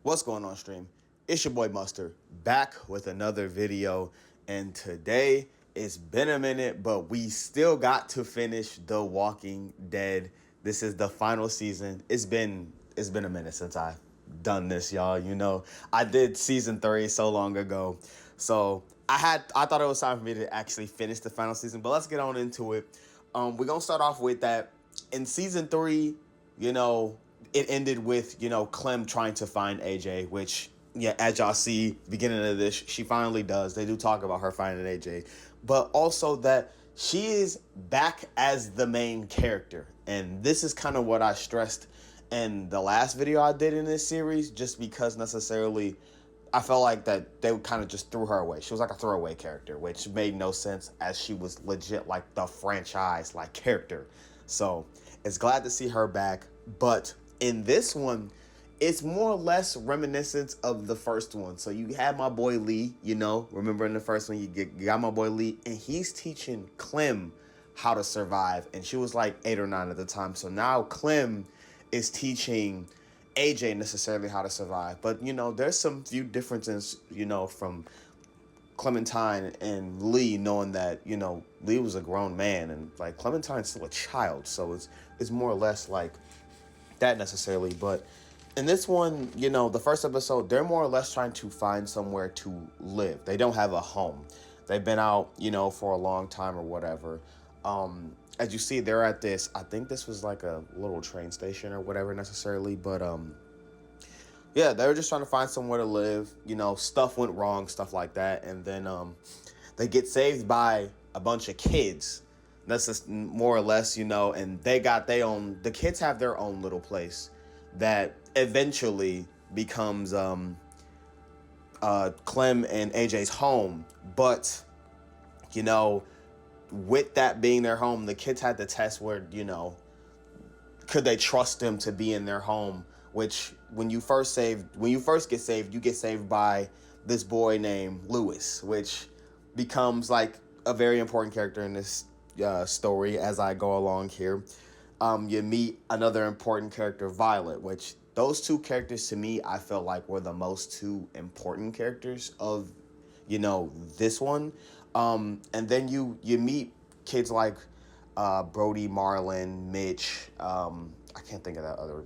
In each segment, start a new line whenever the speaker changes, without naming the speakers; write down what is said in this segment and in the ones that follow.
What's going on, stream? It's your boy Mustard back with another video, and today it's been a minute, but we still got to finish The Walking Dead. This is the final season. It's been a minute since I've done this, y'all. You know, I did season 3 so long ago, so I thought it was time for me to actually finish the final season. But let's get on into it. We're gonna start off with that in season 3. You know, it ended with, Clem trying to find AJ, which, yeah, as y'all see, beginning of this, she finally does. They do talk about her finding AJ, but also that she is back as the main character. And this is kind of what I stressed in the last video I did in this series, just because necessarily I felt like that they kind of just threw her away. She was like a throwaway character, which made no sense as she was legit like the franchise like character. So it's glad to see her back. But in this one, it's more or less reminiscent of the first one. So you had my boy Lee, remember in the first one, you got my boy Lee, and he's teaching Clem how to survive. And she was like 8 or 9 at the time. So now Clem is teaching AJ necessarily how to survive. But, there's some few differences, from Clementine and Lee, knowing that, Lee was a grown man and like Clementine's still a child. So it's more or less like that necessarily. But in this one, the first episode, they're more or less trying to find somewhere to live. They don't have a home. They've been out, for a long time or whatever. As you see, they're at this, I think this was like a little train station or whatever necessarily. But yeah, they were just trying to find somewhere to live. Stuff went wrong, stuff like that. And then they get saved by a bunch of kids. That's just more or less, and they got their own, the kids have their own little place that eventually becomes Clem and AJ's home. But, with that being their home, the kids had to test where, could they trust them to be in their home? Which when you first get saved, you get saved by this boy named Lewis, which becomes like a very important character in this story as I go along here. You meet another important character, Violet, which those two characters to me, I felt like were the most two important characters of, this one. And then you meet kids like Brody, Marlon, Mitch. I can't think of that other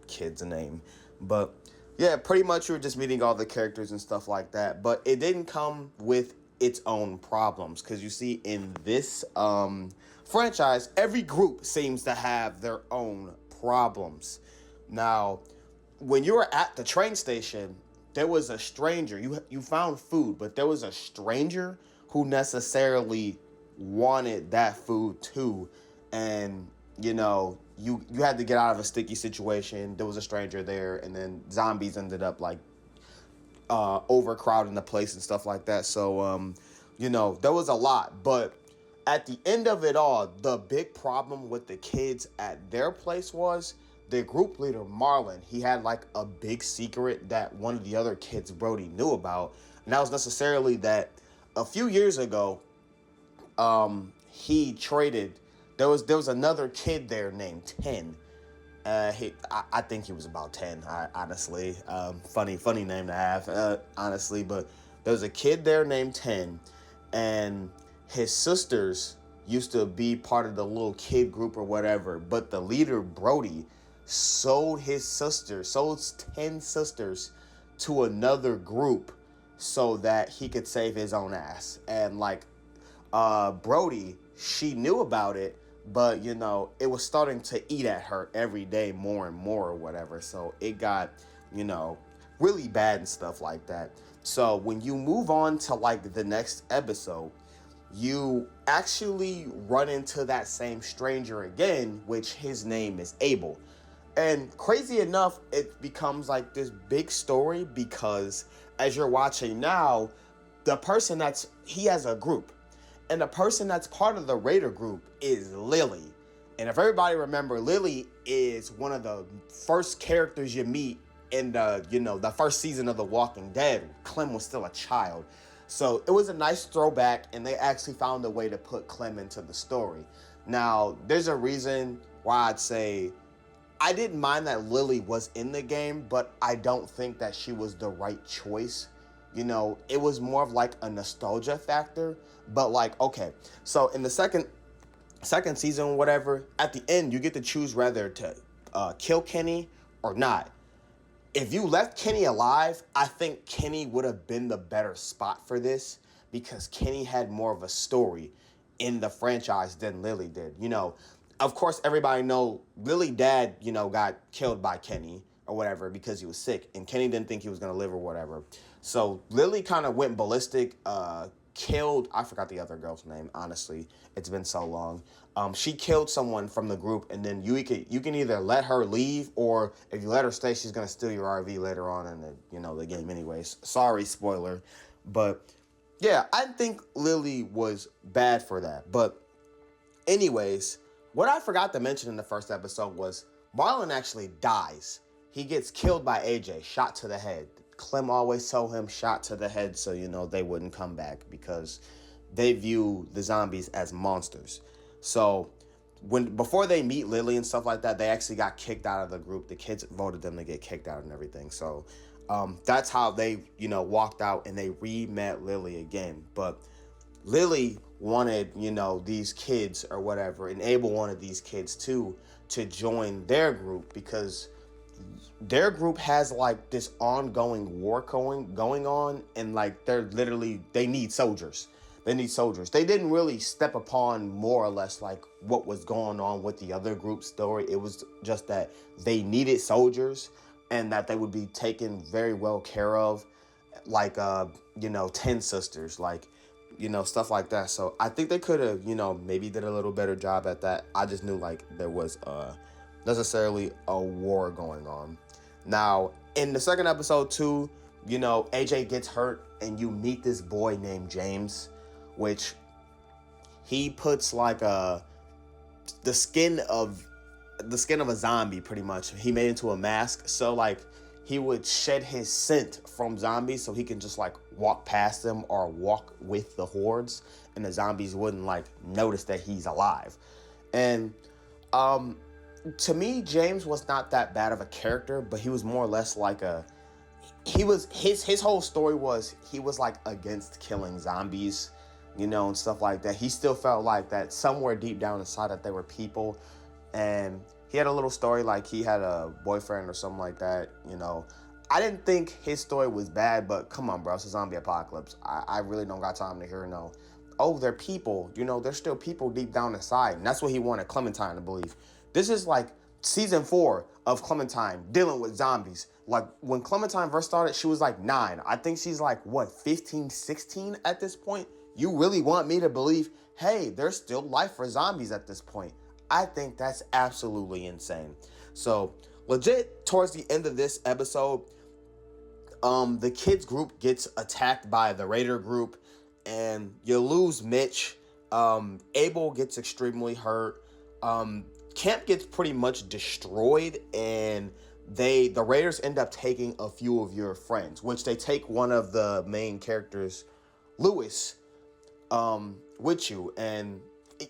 kid's name. But yeah, pretty much you're just meeting all the characters and stuff like that. But it didn't come with its own problems, because you see in this franchise, every group seems to have their own problems. Now, when you were at the train station, there was a stranger. You found food, but there was a stranger who necessarily wanted that food too. And you had to get out of a sticky situation. There was a stranger there, and then zombies ended up like overcrowding the place and stuff like that. So there was a lot. But at the end of it all, the big problem with the kids at their place was their group leader, Marlon. He had like a big secret that one of the other kids, Brody, knew about. And that was necessarily that a few years ago, he traded. There was another kid there named 10. I think he was about 10. Honestly, funny name to have, honestly. But there was a kid there named 10, and his sisters used to be part of the little kid group or whatever. But the leader, Brody, sold 10 sisters to another group so that he could save his own ass. And like Brody, she knew about it, but it was starting to eat at her every day more and more or whatever. So it got really bad and stuff like that. So when you move on to like the next episode, you actually run into that same stranger again, which his name is Abel. And crazy enough, it becomes like this big story, because as you're watching now, he has a group. And the person that's part of the Raider group is Lily. And if everybody remember, Lily is one of the first characters you meet in the first season of The Walking Dead. Clem was still a child. So it was a nice throwback, and they actually found a way to put Clem into the story. Now, there's a reason why I'd say I didn't mind that Lily was in the game, but I don't think that she was the right choice. You know, it was more of like a nostalgia factor. But like, okay, so in the second season, whatever, at the end you get to choose whether to kill Kenny or not. If you left Kenny alive, I think Kenny would have been the better spot for this because Kenny had more of a story in the franchise than Lily did. You know, of course, everybody know Lily dad, you know, got killed by Kenny or whatever because he was sick, and Kenny didn't think he was gonna live or whatever. So Lily kind of went ballistic, killed, I forgot the other girl's name, honestly. It's been so long. She killed someone from the group, and then you can either let her leave, or if you let her stay, she's gonna steal your RV later on in the game anyways. Sorry, spoiler. But yeah, I think Lily was bad for that. But anyways, what I forgot to mention in the first episode was Marlon actually dies. He gets killed by AJ, shot to the head. Clem always told him shot to the head so, they wouldn't come back because they view the zombies as monsters. So before they meet Lily and stuff like that, they actually got kicked out of the group. The kids voted them to get kicked out and everything. So that's how they, walked out and they re-met Lily again. But Lily wanted, these kids or whatever, and Abel wanted these kids too to join their group because their group has like this ongoing war going on, and like they need soldiers. They didn't really step upon more or less like what was going on with the other group's story. It was just that they needed soldiers and that they would be taken very well care of, like 10 sisters, like stuff like that. So I think they could have maybe did a little better job at that. I just knew like there was necessarily a war going on. Now in the second episode too, AJ gets hurt and you meet this boy named James, which he puts like the skin of a zombie pretty much. He made into a mask, so like he would shed his scent from zombies so he can just like walk past them or walk with the hordes, and the zombies wouldn't like notice that he's alive. And to me, James was not that bad of a character, but he was more or less like his whole story was he was like against killing zombies, and stuff like that. He still felt like that somewhere deep down inside that they were people. And he had a little story like he had a boyfriend or something like that, I didn't think his story was bad, but come on, bro, it's a zombie apocalypse. I really don't got time to hear they're people, they're still people deep down inside. And that's what he wanted Clementine to believe. This is like season 4 of Clementine dealing with zombies. Like when Clementine first started, she was like 9. I think she's like, 15, 16 at this point? You really want me to believe, hey, there's still life for zombies at this point? I think that's absolutely insane. So legit, towards the end of this episode, the kids group gets attacked by the Raider group, and you lose Mitch. Abel gets extremely hurt. Camp gets pretty much destroyed, and the Raiders end up taking a few of your friends, which they take one of the main characters, Lewis, with you, and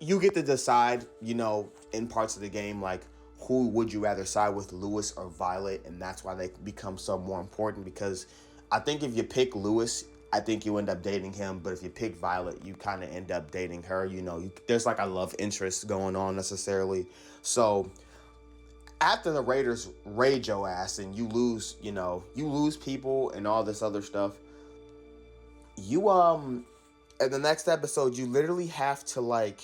you get to decide, in parts of the game, like who would you rather side with, Lewis or Violet, and that's why they become so more important, because I think if you pick Lewis, I think you end up dating him, but if you pick Violet, you kind of end up dating her. There's like a love interest going on necessarily. So after the Raiders raid your ass and you lose people and all this other stuff, you in the next episode, you literally have to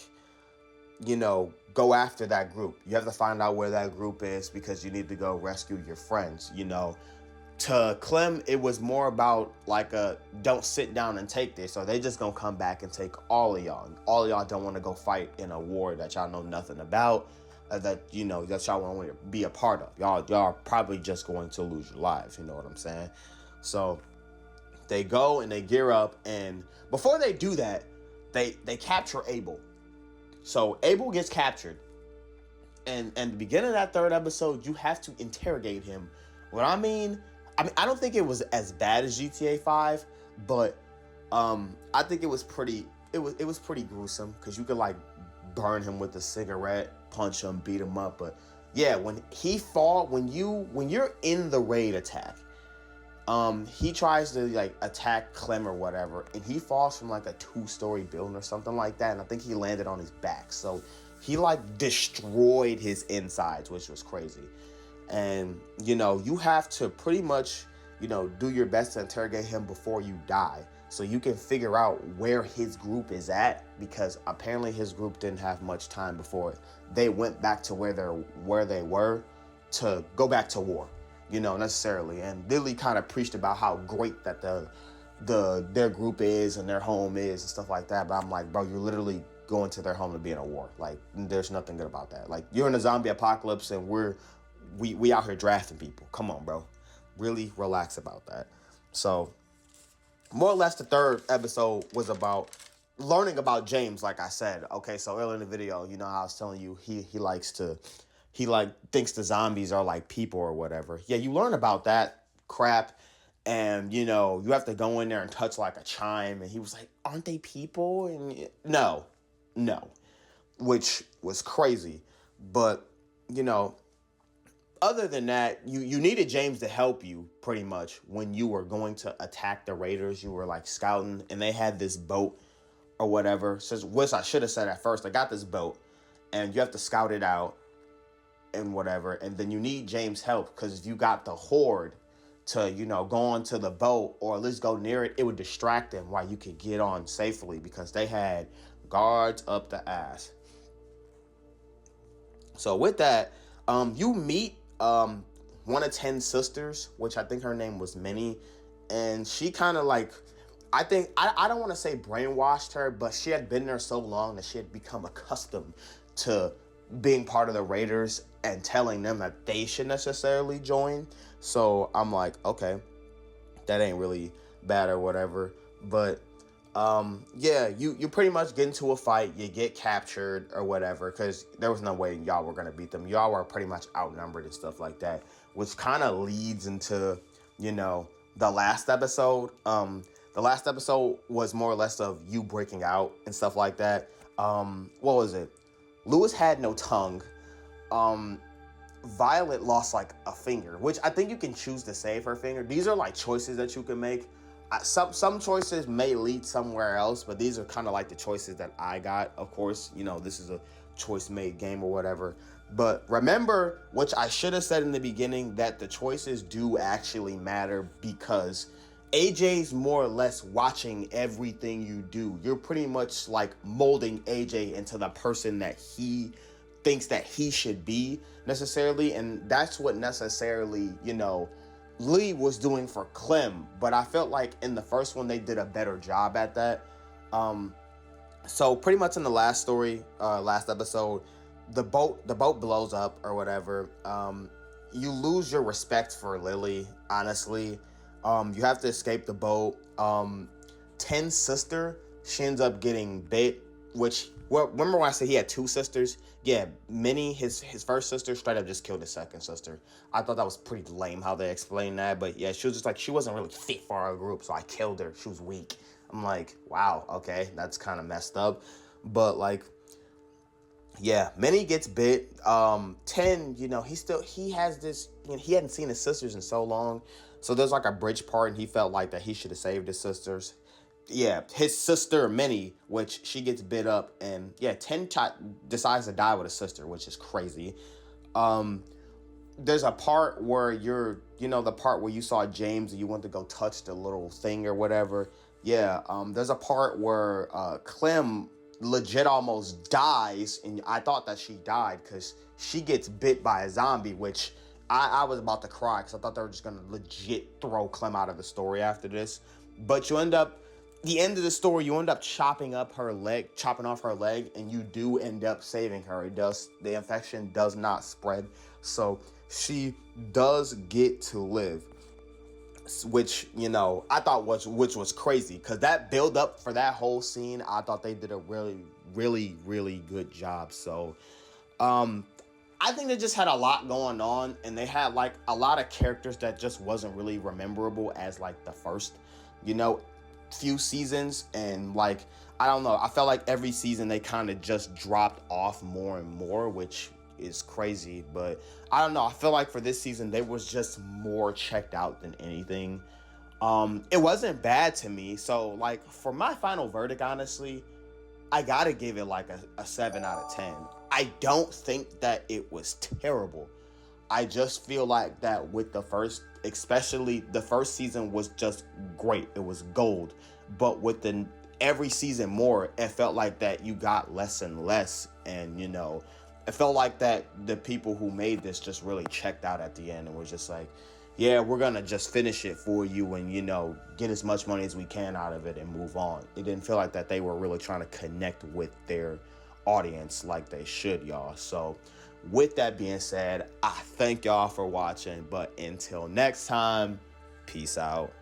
go after that group. You have to find out where that group is because you need to go rescue your friends. To Clem, it was more about like don't sit down and take this, or they just gonna come back and take all of y'all. All of y'all don't want to go fight in a war that y'all know nothing about, that y'all want to be a part of. Y'all are probably just going to lose your lives. You know what I'm saying? So they go and they gear up, and before they do that, they capture Abel. So Abel gets captured, and at the beginning of that third episode, you have to interrogate him. What I mean, I don't think it was as bad as GTA 5, but I think it was pretty gruesome because you could like burn him with a cigarette, punch him, beat him up. But Yeah, when you're in the raid attack, he tries to like attack Clem or whatever, and he falls from like a 2-story building or something like that, and I think he landed on his back. So he like destroyed his insides, which was crazy. And you have to pretty much do your best to interrogate him before you die, so you can figure out where his group is at, because apparently his group didn't have much time before they went back to where they were to go back to war, necessarily. And Lily kind of preached about how great that their group is and their home is and stuff like that. But I'm like, bro, you're literally going to their home to be in a war. Like, there's nothing good about that. Like, you're in a zombie apocalypse and we out here drafting people. Come on, bro. Really relax about that. So, more or less, the third episode was about learning about James, like I said. Okay, so earlier in the video, how I was telling you he thinks the zombies are like people or whatever. Yeah, you learn about that crap, and you have to go in there and touch like a chime, and he was like, aren't they people? And no, which was crazy. But other than that, you needed James to help you pretty much when you were going to attack the Raiders. You were like scouting, and they had this boat or whatever. Which I should have said at first. I got this boat, and you have to scout it out and whatever. And then you need James' help, because if you got the horde to go onto the boat or at least go near it, it would distract them while you could get on safely, because they had guards up the ass. So with that, you meet one of 10 sisters, which I think her name was Minnie, and she kind of like, I don't want to say brainwashed her, but she had been there so long that she had become accustomed to being part of the Raiders and telling them that they should necessarily join. So I'm like, okay, that ain't really bad or whatever. But yeah, you pretty much get into a fight, you get captured or whatever, because there was no way y'all were gonna beat them. Y'all were pretty much outnumbered and stuff like that, which kind of leads into the last episode. The last episode was more or less of you breaking out and stuff like that. What was it? Lewis had no tongue. Violet lost like a finger, which I think you can choose to save her finger. These are like choices that you can make. Some choices may lead somewhere else, but these are kind of like the choices that I got. Of course, this is a choice-made game or whatever. But remember, which I should have said in the beginning, that the choices do actually matter, because AJ's more or less watching everything you do. You're pretty much like molding AJ into the person that he thinks that he should be necessarily. And that's what necessarily, Lee was doing for Clem. But I felt like in the first one, they did a better job at that. So pretty much in the last story, last episode, the boat blows up or whatever. You lose your respect for Lily, honestly. You have to escape the boat. 10's sister, she ends up getting bit, which, well, remember when I said he had 2 sisters? Yeah, Minnie, his first sister, straight up just killed his second sister. I thought that was pretty lame how they explained that, but yeah, she was just like, she wasn't really fit for our group, so I killed her. She was weak. I'm like, wow, okay, that's kind of messed up. But like, yeah, Minnie gets bit. 10, he has this, he hadn't seen his sisters in so long. So there's like a bridge part, and he felt like that he should have saved his sisters. Yeah, his sister, Minnie, which she gets bit up, and yeah, 10 decides to die with his sister, which is crazy. There's a part where the part where you saw James and you went to go touch the little thing or whatever. Yeah, there's a part where Clem legit almost dies, and I thought that she died because she gets bit by a zombie, which I was about to cry because I thought they were just gonna legit throw Clem out of the story after this. But the end of the story, you end up chopping off her leg, and you do end up saving her. The infection does not spread, so she does get to live, which I thought which was crazy, because that build up for that whole scene, I thought they did a really, really, really good job. So I think they just had a lot going on, and they had like a lot of characters that just wasn't really memorable as like the first few seasons. And like, I don't know, I felt like every season they kind of just dropped off more and more, which is crazy. But I don't know. I feel like for this season, they was just more checked out than anything. It wasn't bad to me. So, like, for my final verdict, honestly, I gotta give it like a 7 out of 10. I don't think that it was terrible. I just feel like that with the first, especially the first season was just great. It was gold. But with the every season more, it felt like that you got less and less. And, you know, it felt like that the people who made this just really checked out at the end and was just like, yeah, we're going to just finish it for you and, you know, get as much money as we can out of it and move on. It didn't feel like that they were really trying to connect with their audience like they should, y'all. So with that being said, I thank y'all for watching. But until next time, peace out.